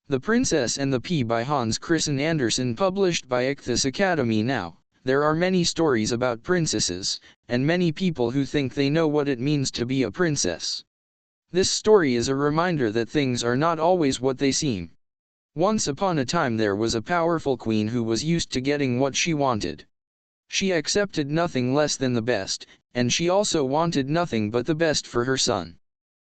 The Princess and the Pea by Hans Christian Andersen, published by Ichthus Academy. Now, there are many stories about princesses, and many people who think they know what it means to be a princess. This story is a reminder that things are not always what they seem. Once upon a time there was a powerful queen who was used to getting what she wanted. She accepted nothing less than the best, and she also wanted nothing but the best for her son.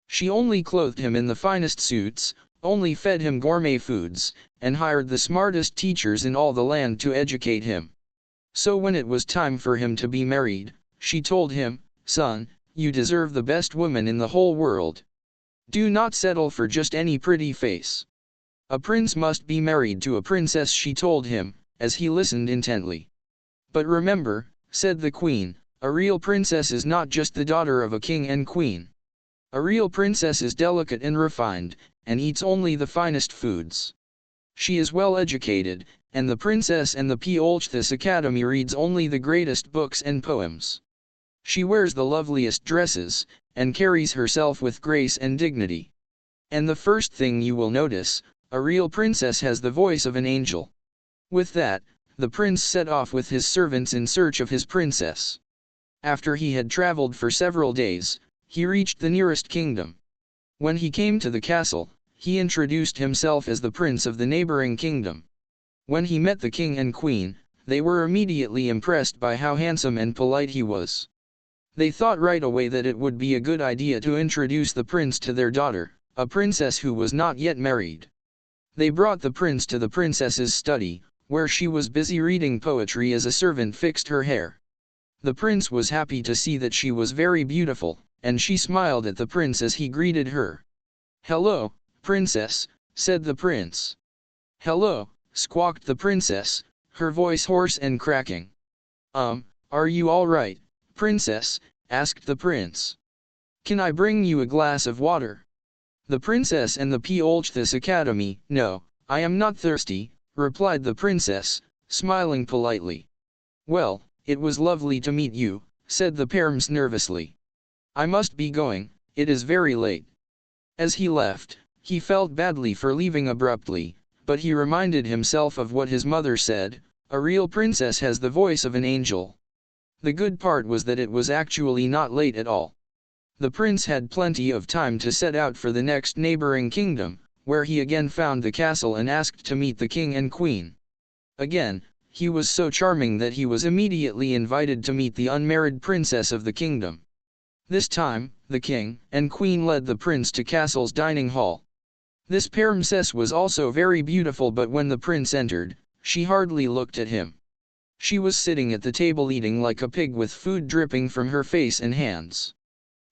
She only clothed him in the finest suits, only fed him gourmet foods, and hired the smartest teachers in all the land to educate him. So when it was time for him to be married, she told him, "Son, you deserve the best woman in the whole world. Do not settle for just any pretty face. A prince must be married to a princess," she told him, as he listened intently. "But remember," said the queen, "a real princess is not just the daughter of a king and queen. A real princess is delicate and refined, and eats only the finest foods. She is well educated, and the Princess and the Ichthus Academy reads only the greatest books and poems. She wears the loveliest dresses, and carries herself with grace and dignity. And the first thing you will notice, a real princess has the voice of an angel." With that, the prince set off with his servants in search of his princess. After he had traveled for several days, he reached the nearest kingdom. When he came to the castle, he introduced himself as the prince of the neighboring kingdom. When he met the king and queen, they were immediately impressed by how handsome and polite he was. They thought right away that it would be a good idea to introduce the prince to their daughter, a princess who was not yet married. They brought the prince to the princess's study, where she was busy reading poetry as a servant fixed her hair. The prince was happy to see that she was very beautiful, and she smiled at the prince as he greeted her. "Hello, princess," said the prince. "Hello," squawked the princess, her voice hoarse and cracking. Are you all right, princess?" asked the prince. "Can I bring you a glass of water?" The Princess and the Ichthus Academy. "No, I am not thirsty," replied the princess, smiling politely. "Well, it was lovely to meet you," said the prince nervously. "I must be going, it is very late." As he left, he felt badly for leaving abruptly, but he reminded himself of what his mother said, "A real princess has the voice of an angel." The good part was that it was actually not late at all. The prince had plenty of time to set out for the next neighboring kingdom, where he again found the castle and asked to meet the king and queen. Again, he was so charming that he was immediately invited to meet the unmarried princess of the kingdom. This time, the king and queen led the prince to castle's dining hall. This princess was also very beautiful, but when the prince entered, she hardly looked at him. She was sitting at the table eating like a pig with food dripping from her face and hands.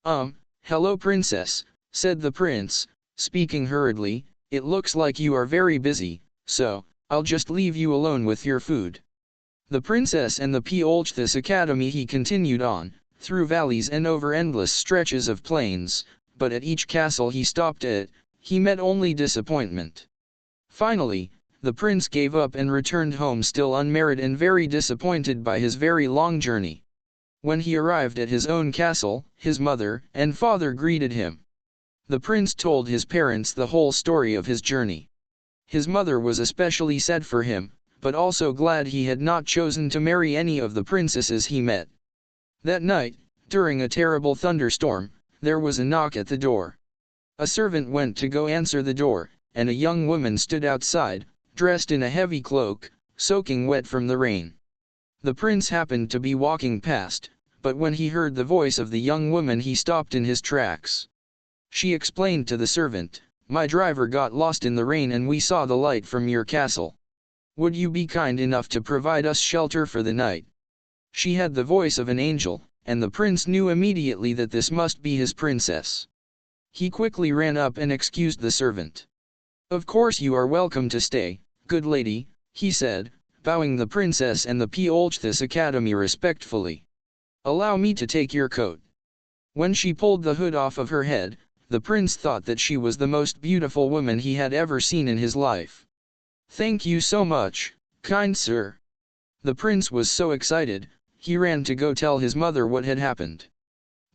Hello princess," said the prince, speaking hurriedly, "it looks like you are very busy, so I'll just leave you alone with your food." The Princess and the Ichthus Academy. He continued on, through valleys and over endless stretches of plains, but at each castle he stopped at, he met only disappointment. Finally, the prince gave up and returned home still unmarried and very disappointed by his very long journey. When he arrived at his own castle, his mother and father greeted him. The prince told his parents the whole story of his journey. His mother was especially sad for him, but also glad he had not chosen to marry any of the princesses he met. That night, during a terrible thunderstorm, there was a knock at the door. A servant went to go answer the door, and a young woman stood outside, dressed in a heavy cloak, soaking wet from the rain. The prince happened to be walking past, but when he heard the voice of the young woman he stopped in his tracks. She explained to the servant, "My driver got lost in the rain and we saw the light from your castle. Would you be kind enough to provide us shelter for the night?" She had the voice of an angel, and the prince knew immediately that this must be his princess. He quickly ran up and excused the servant. "Of course you are welcome to stay, good lady," he said, bowing the princess and the Ichthus Academy respectfully. "Allow me to take your coat." When she pulled the hood off of her head, the prince thought that she was the most beautiful woman he had ever seen in his life. "Thank you so much, kind sir." The prince was so excited, he ran to go tell his mother what had happened.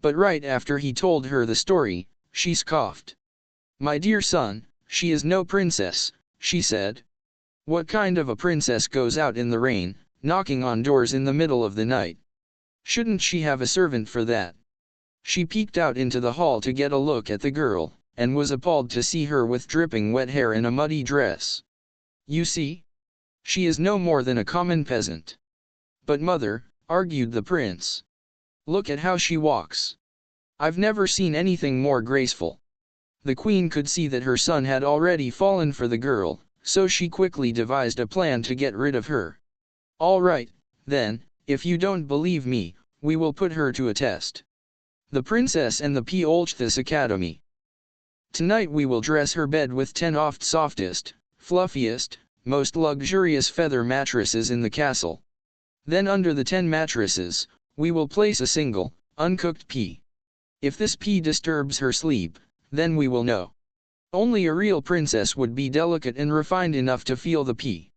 But right after he told her the story, she scoffed. "My dear son, she is no princess, she said. What kind of a princess goes out in the rain, knocking on doors in the middle of the night? Shouldn't she have a servant for that? She peeked out into the hall to get a look at the girl, and was appalled to see her with dripping wet hair and a muddy dress. You see? She is no more than a common peasant. But mother, argued the prince. Look at how she walks. I've never seen anything more graceful. The queen could see that her son had already fallen for the girl, so she quickly devised a plan to get rid of her. All right, then, if you don't believe me, we will put her to a test. The Princess and the Anthologized Academy. Tonight we will dress her bed with 10 of the softest, fluffiest, most luxurious feather mattresses in the castle. Then under the 10 mattresses, we will place a single, uncooked pea. If this pea disturbs her sleep, then we will know. Only a real princess would be delicate and refined enough to feel the pea.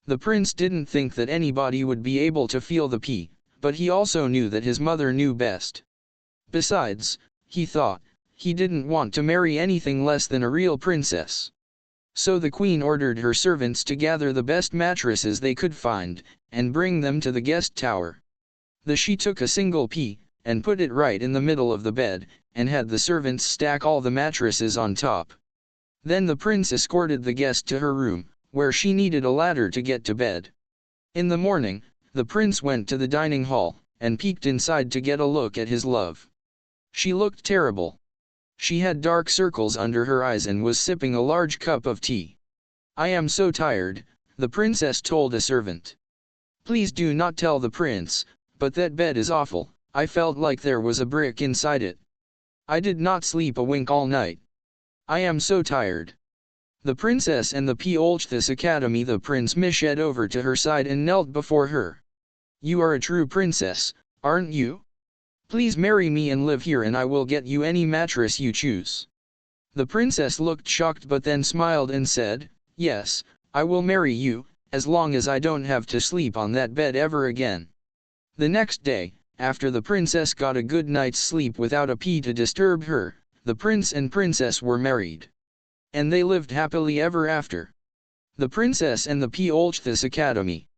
The prince didn't think that anybody would be able to feel the pea, but he also knew that his mother knew best. Besides, he thought, he didn't want to marry anything less than a real princess. So the queen ordered her servants to gather the best mattresses they could find, and bring them to the guest tower. She took a single pea, and put it right in the middle of the bed, and had the servants stack all the mattresses on top. Then the prince escorted the guest to her room, where she needed a ladder to get to bed. In the morning, the prince went to the dining hall, and peeked inside to get a look at his love. She looked terrible. She had dark circles under her eyes and was sipping a large cup of tea. I am so tired, the princess told a servant. Please do not tell the prince, but that bed is awful. I felt like there was a brick inside it. I did not sleep a wink all night. I am so tired. The princess and the Anthologized Academy. The prince mished over to her side and knelt before her. You are a true princess, aren't you? Please marry me and live here and I will get you any mattress you choose. The princess looked shocked but then smiled and said, yes, I will marry you, as long as I don't have to sleep on that bed ever again. The next day, after the princess got a good night's sleep without a pea to disturb her, the prince and princess were married. And they lived happily ever after. The Princess and the Anthologized Academy.